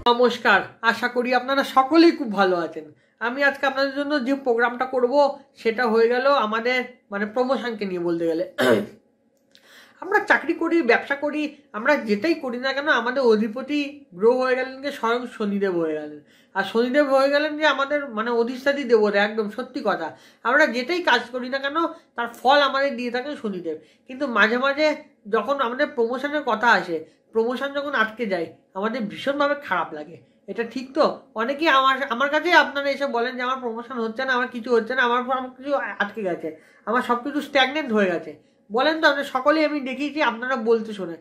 নমস্কার, আশা করি আপনারা সকলেই খুব ভালো আছেন। আমি আজকে আপনাদের জন্য যে প্রোগ্রামটা করব সেটা হয়ে গেল আমাদের প্রমোশনকে নিয়ে বলতে গেলে। আমরা চাকরি করি, ব্যবসা করি, আমরা যেটাই করি না কেন আমাদের অধিপতি গ্রহ হয়ে গেলেন যে স্বয়ং শনিদেব হয়ে গেলেন। আর শনিদেব হয়ে গেলেন যে আমাদের অধিষ্ঠাত্রী দেবতা, একদম সত্যি কথা। আমরা যেটাই কাজ করি না কেন তার ফল আমাদের দিয়ে থাকেন শনিদেব। কিন্তু মাঝে মাঝে যখন আমাদের প্রমোশনের কথা আসে, প্রমোশন যখন আটকে যায় আমাদের ভীষণভাবে খারাপ লাগে। এটা ঠিক তো? অনেকেই আমার কাছে আপনারা এসে বলেন যে আমার প্রমোশন হচ্ছে না, আমার কিছু হচ্ছে না, আমার কিছু আটকে গেছে, আমার সব কিছু স্ট্যাগনেন্ট হয়ে গেছে। বলেন তো, আপনার সকলেই আমি দেখেছি আপনারা বলতে শোনে,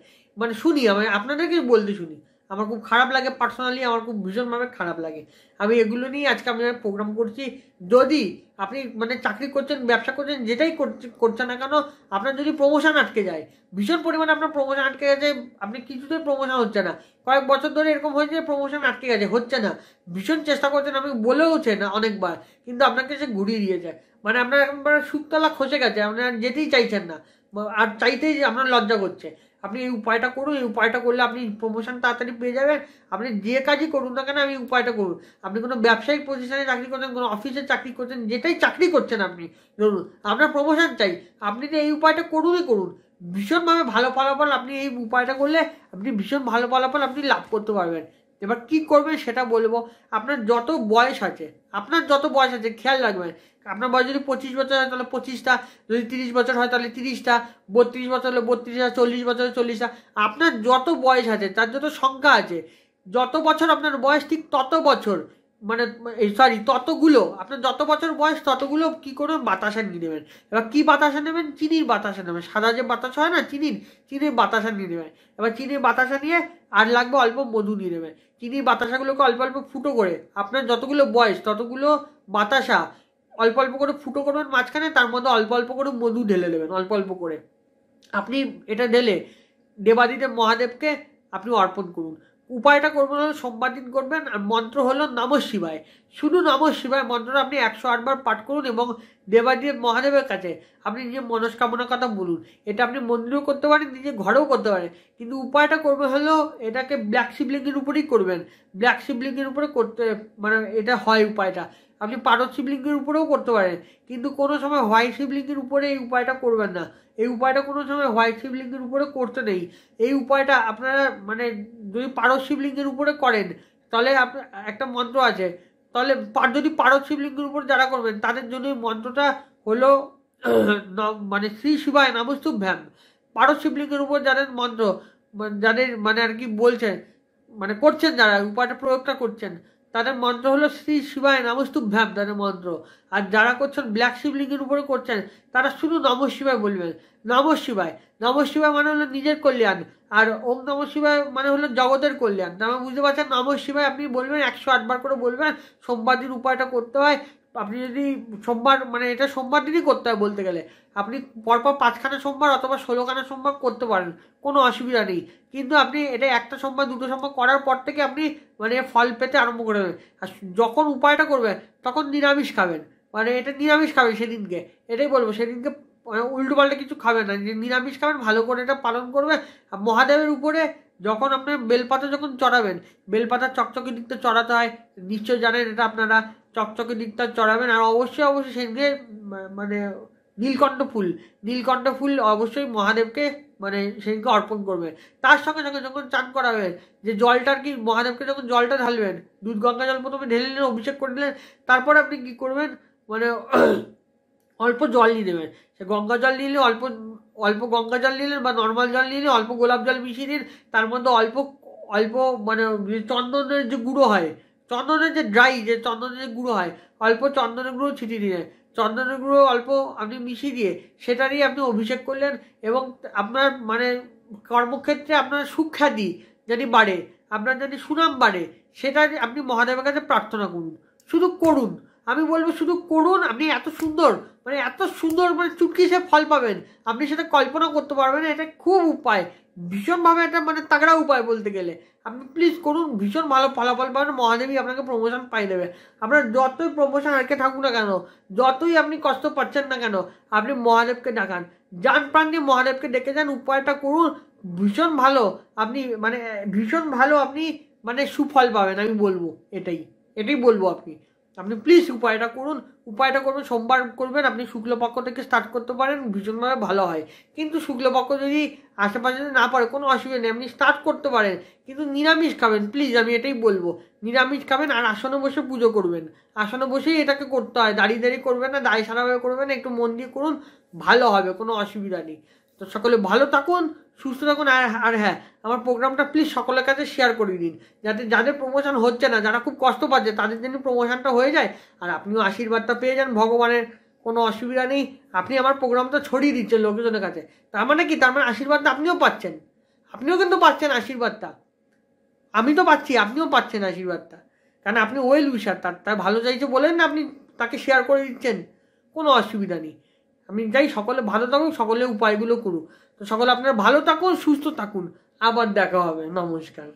শুনি, আমি আপনাদেরকে বলতে শুনি। আমার খুব খারাপ লাগে, পার্সোনালি আমার খুব ভীষণভাবে খারাপ লাগে। আমি এগুলো নিয়ে আজকে আমি প্রোগ্রাম করছি। যদি আপনি চাকরি করছেন, ব্যবসা করছেন, যেটাই করছেন না কেন, আপনার যদি প্রমোশন আটকে যায়, ভীষণ পরিমাণে আপনার প্রমোশন আটকে গেছে, আপনি কিছুতেই প্রমোশন হচ্ছে না, কয়েক বছর ধরে এরকম হয়েছে প্রমোশন আটকে গেছে, হচ্ছে না, ভীষণ চেষ্টা করছেন, আমি বলেওছেন অনেকবার, কিন্তু আপনাকে সে ঘুরিয়ে দিয়েছে। আপনার একবার সুতলা খসে গেছে, আপনার যেতেই চাইছেন না, আর চাইতেই আপনার লজ্জা করছে। আপনি এই উপায়টা করুন, এই উপায়টা করলে আপনি প্রমোশন তাড়াতাড়ি পেয়ে যাবেন। আপনি যে কাজই করুন না কেন, আমি উপায়টা করুন। আপনি কোনো ব্যবসায়িক প্রতিষ্ঠানে চাকরি করছেন, কোনো অফিসে চাকরি করছেন, যেটাই চাকরি করছেন আপনি ধরুন, আপনার প্রমোশন চাই, আপনি তো এই উপায়টা করুনই করুন। ভীষণভাবে ভালো ফলাফল, আপনি এই উপায়টা করলে আপনি ভীষণ ভালো ফলাফল আপনি লাভ করতে পারবেন। এবার কি করবেন সেটা বলবো। আপনার যত বয়স আছে, খেয়াল রাখবেন। আপনার বয়স যদি 25 বছর হয় তাহলে 25টা, যদি 30 বছর হয় তাহলে 30টা, 32 বছর হলে 32টা, 40 বছর হলে 40টা। আপনার যত বয়স আছে তার যত সংখ্যা আছে, যত বছর আপনার বয়স ঠিক তত বছর ততগুলো, আপনার যত বছর বয়স ততগুলো কি করবেন, বাতাসা নিয়ে নেবেন। এবার কি বাতাসা নেবেন? চিনির বাতাসা নেবেন। সাদা যে বাতাসা হয় না, চিনির বাতাসা নিয়ে নেবেন। এবার চিনির বাতাসা নিয়ে আর লাগবে অল্প মধু নিয়ে নেবেন। চিনির বাতাসাগুলোকে অল্প অল্প ফুটো করে, আপনার যতগুলো বয়স ততগুলো বাতাসা অল্প অল্প করে ফুটো করবেন মাঝখানে, তার মধ্যে অল্প অল্প করে মধু ঢেলে দেবেন, অল্প অল্প করে। আপনি এটা ঢেলে দেবাদিদেব মহাদেবকে আপনি অর্পণ করুন। উপায়টা করবেন হলো সোমবার দিন করবেন, আর মন্ত্র হলো নমঃ শিবায়। শুধু নমঃ শিবায় মন্ত্রটা আপনি 108 বার পাঠ করুন এবং দেবাদিদেব মহাদেবের কাছে আপনি নিজের মনস্কামনার কথা বলুন। এটা আপনি মন্দিরেও করতে পারেন, নিজের ঘরেও করতে পারেন, কিন্তু উপায়টা করবে হলো এটাকে ব্ল্যাক শিবলিঙ্গের উপরেই করবেন। ব্ল্যাক শিবলিঙ্গের উপরে করতে এটা হয় উপায়টা। আপনি পারদ শিবলিঙ্গের উপরেও করতে পারেন, কিন্তু কোনো সময় হোয়াইট শিবলিঙ্গের উপরে এই উপায়টা করবেন না। এই উপায়টা কোনো সময় হোয়াইট শিবলিঙ্গের উপরে করতে নেই। এই উপায়টা আপনারা যদি পারদ শিবলিঙ্গের উপরে করেন তাহলে আপনার একটা মন্ত্র আছে, তাহলে যদি পারদ শিবলিঙ্গের উপরে যারা করবেন তাদের জন্য এই মন্ত্রটা হলো শ্রী শিবায় নমস্তুভ্যাম। পারদ শিবলিঙ্গের উপর যাদের মন্ত্র, যাদের আর কি বলছেন, করছেন, যারা উপায়টা প্রয়োগটা করছেন, তাদের মন্ত্র হলো শ্রী শিবায় নমস্তুভ্যাম, তাদের মন্ত্র। আর যারা করছেন ব্ল্যাক শিবলিঙ্গের উপরে করছেন, তারা শুধু নমঃ শিবায় বলবেন। নমঃ শিবায়, নমঃ শিবায় মানে হলো নিজের কল্যাণ, আর ওম নমঃ শিবায় মানে হলো জগতের কল্যাণ। তারপরে বুঝতে পারছেন, নমঃ শিবায় আপনি বলবেন 108 বার করে বলবেন। সোমবার দিন উপায়টা করতে হয়। আপনি যদি সোমবার এটা সোমবার দিনই করতে হয় বলতে গেলে, আপনি পরপর 5খানা সোমবার অথবা 16খানা সোমবার করতে পারেন, কোনো অসুবিধা নেই। কিন্তু আপনি এটা একটা সোমবার, দুটো সোমবার করার পর থেকে আপনি ফল পেতে আরম্ভ করে দেবেন। আর যখন উপায়টা করবেন তখন নিরামিষ খাবেন, এটা নিরামিষ খাবেন সেদিনকে। এটাই বলবো, সেদিনকে উল্টো পাল্টা কিছু খাবেন না, নিরামিষ খাবেন, ভালো করে এটা পালন করবেন। আর মহাদেবের উপরে যখন আপনার বেলপাতা যখন চড়াবেন, বেলপাতা চকচকে দিকটা চড়াতে হয়, নিশ্চয় জানেন এটা আপনারা, চকচকে দিকটা চড়াবেন। আর অবশ্যই সেদিনকে নীলকণ্ঠ ফুল অবশ্যই মহাদেবকে সেদিনকে অর্পণ করবেন। তার সঙ্গে সঙ্গে যখন চান করাবেন, যে জলটা আর কি মহাদেবকে যখন জলটা ঢালবেন, দুধ গঙ্গা জল প্রথমে ঢেলে নিলেন, অভিষেক করে দিলেন, তারপর আপনি কি করবেন, অল্প জল নিয়ে নেবেন। সে গঙ্গা জল নিলে অল্প গঙ্গা জল নিলেন, বা নর্মাল জল নিলে অল্প গোলাপ জল মিশিয়ে দিন। তার মধ্যে অল্প অল্প চন্দনের যে গুঁড়ো হয়, চন্দনের যে চন্দনের যে গুঁড়ো হয়, অল্প চন্দনের গুঁড়ো ছিটিয়ে দিলেন। চন্দনের গুঁড়ো অল্প আপনি মিশিয়ে দিয়ে সেটা দিয়ে আপনি অভিষেক করলেন, এবং আপনার কর্মক্ষেত্রে আপনার সুখ্যাতি যদি বাড়ে, আপনার যদি সুনাম বাড়ে, সেটা আপনি মহাদেবের কাছে প্রার্থনা করুন। শুধু করুন, আমি বলবো শুধু করুন। আপনি এত সুন্দর চুটকি সে ফল পাবেন, আপনি সেটা কল্পনা করতে পারবেন না। এটা খুব উপায়, ভীষণভাবে এটা তাগড়া উপায় বলতে গেলে। আপনি প্লিজ করুন, ভীষণ ভালো ফলাফল পাবেন, মহাদেবী আপনাকে প্রমোশন পাই দেবে। আপনার যতই প্রমোশন আটকে থাকুক না কেন, যতই আপনি কষ্ট পাচ্ছেন না কেন, আপনি মহাদেবকে ডাকান, যান প্রাণ দিয়ে মহাদেবকে ডেকে যান, উপায়টা করুন। ভীষণ ভালো আপনি মানে সুফল পাবেন, আমি বলবো এটাই বলবো। আপনি প্লিজ উপায়টা করবেন, সোমবার করবেন। আপনি শুক্লপক্ষ থেকে স্টার্ট করতে পারেন, ভীষণভাবে ভালো হয়। কিন্তু শুক্লপক্ষ যদি আশেপাশে না পারে কোনো অসুবিধা নেই, আপনি স্টার্ট করতে পারেন, কিন্তু নিরামিষ খাবেন প্লিজ, আমি এটাই বলবো। নিরামিষ খাবেন আর আসনে বসে পুজো করবেন। আসনে বসেই এটাকে করতে হয়, দাঁড়িয়ে করবেন না, দায় সারাভাবে করবেন, একটু মন দিয়ে করুন, ভালো হবে, কোনো অসুবিধা নেই। তো সকলে ভালো থাকুন, সুস্থ থাকুন। আর হ্যাঁ, আমার প্রোগ্রামটা প্লিজ সকলের কাছে শেয়ার করে দিন, যাতে যাদের প্রমোশন হচ্ছে না, যারা খুব কষ্ট পাচ্ছে, তাদের জন্য প্রমোশনটা হয়ে যায় আর আপনিও আশীর্বাদটা পেয়ে যান ভগবানের। কোনো অসুবিধা নেই। আপনি আমার প্রোগ্রামটা ছড়িয়ে দিচ্ছেন লোকজনের কাছে, তার মানে কি, তার মানে আশীর্বাদটা আপনিও পাচ্ছেন। আপনিও কিন্তু পাচ্ছেন আশীর্বাদটা, আমি তো পাচ্ছি, আপনিও পাচ্ছেন আশীর্বাদটা, কারণ আপনি ওয়েল উইশার, তার ভালো চাইছে বলেন না আপনি তাকে শেয়ার করে দিচ্ছেন। কোনো অসুবিধা নেই। আমি চাই সকলে ভালো থাকুন, সকলে উপায়গুলো করুন। তো সকলে আপনারা ভালো থাকুন, সুস্থ থাকুন। আবার দেখা হবে। নমস্কার।